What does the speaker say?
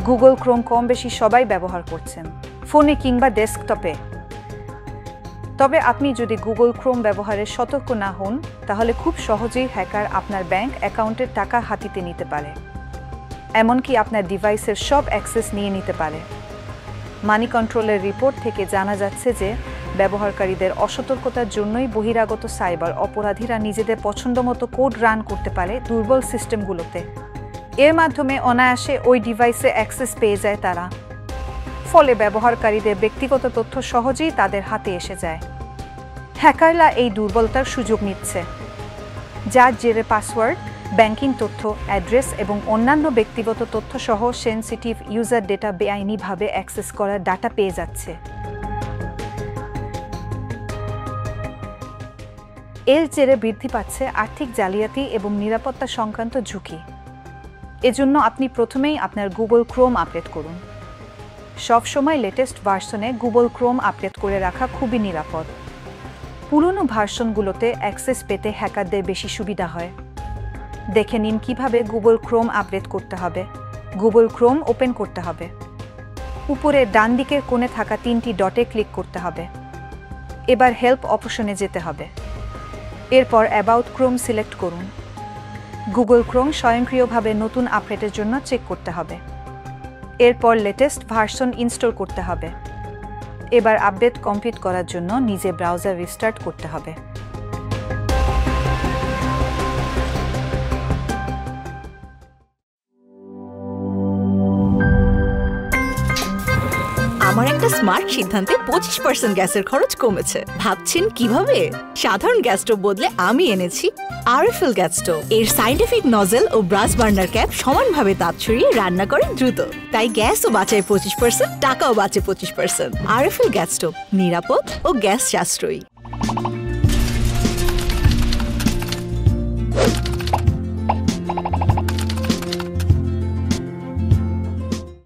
Google Chrome কম বেশি সবাই ব্যবহার করছেন, ফোনে কিংবা ডেস্কটপে। তবে আপনি যদি গুগল ক্রোম ব্যবহারে সতর্ক না হন, তাহলে খুব সহজেই হ্যাকার আপনার ব্যাংক অ্যাকাউন্টের টাকা হাতিয়ে নিতে পারে, এমনকি আপনার ডিভাইসের সব অ্যাক্সেস নিয়ে নিতে পারে। মানি কন্ট্রোলের রিপোর্ট থেকে জানা যাচ্ছে যে ব্যবহারকারীদের অসতর্কতার জন্যই বহিরাগত সাইবার অপরাধীরা নিজেদের পছন্দমতো কোড রান করতে পারে দুর্বল সিস্টেমগুলোতে। এর মাধ্যমে অনায়াসে ওই ডিভাইসে অ্যাক্সেস পেয়ে যায় তারা। ফলে ব্যবহারকারীদের ব্যক্তিগত তথ্য সহজেই তাদের হাতে এসে যায়। হ্যাকাররা এই দুর্বলতার সুযোগ নিচ্ছে, যার জেরে পাসওয়ার্ড, ব্যাংকিং তথ্য, অ্যাড্রেস এবং অন্যান্য ব্যক্তিগত তথ্য সহ সেনসিটিভ ইউজার ডেটা বেআইনিভাবে অ্যাক্সেস করার ডাটা পেয়ে যাচ্ছে। এর জেরে বৃদ্ধি পাচ্ছে আর্থিক জালিয়াতি এবং নিরাপত্তা সংক্রান্ত ঝুঁকি। এজন্য আপনি প্রথমেই আপনার গুগল ক্রোম আপডেট করুন। সবসময় লেটেস্ট ভার্সনে গুগল ক্রোম আপডেট করে রাখা খুবই নিরাপদ। পুরনো ভার্সনগুলোতে অ্যাক্সেস পেতে হ্যাকারদের বেশি সুবিধা হয়। দেখে নিন কিভাবে গুগল ক্রোম আপডেট করতে হবে। গুগল ক্রোম ওপেন করতে হবে। উপরে ডান দিকের কোণে থাকা 3টি ডটে ক্লিক করতে হবে। এবার হেল্প অপশনে যেতে হবে। এরপর অ্যাবাউট ক্রোম সিলেক্ট করুন। গুগল ক্রোম স্বয়ংক্রিয়ভাবে নতুন আপডেটের জন্য চেক করতে হবে। এরপর লেটেস্ট ভার্সন ইনস্টল করতে হবে। এবার আপডেট কমপ্লিট করার জন্য নিজে ব্রাউজার রিস্টার্ট করতে হবে। আমার একটা স্মার্ট সিদ্ধান্তে 25% গ্যাসের খরচ কমেছে। ভাবছেন কিভাবে? সাধারণ গ্যাস স্টোভ বদলে আমি এনেছি আরএফএল গ্যাস স্টোভ। এর সাইন্টিফিক নজল ও ব্রাস বার্নার ক্যাপ সমানভাবে তাপ ছড়িয়ে রান্না করে দ্রুত। তাই গ্যাসও বাঁচায় 25%, টাকাও বাঁচে 25%। আরএফএল গ্যাস স্টোভ, নিরাপদ ও গ্যাস সাশ্রয়ী।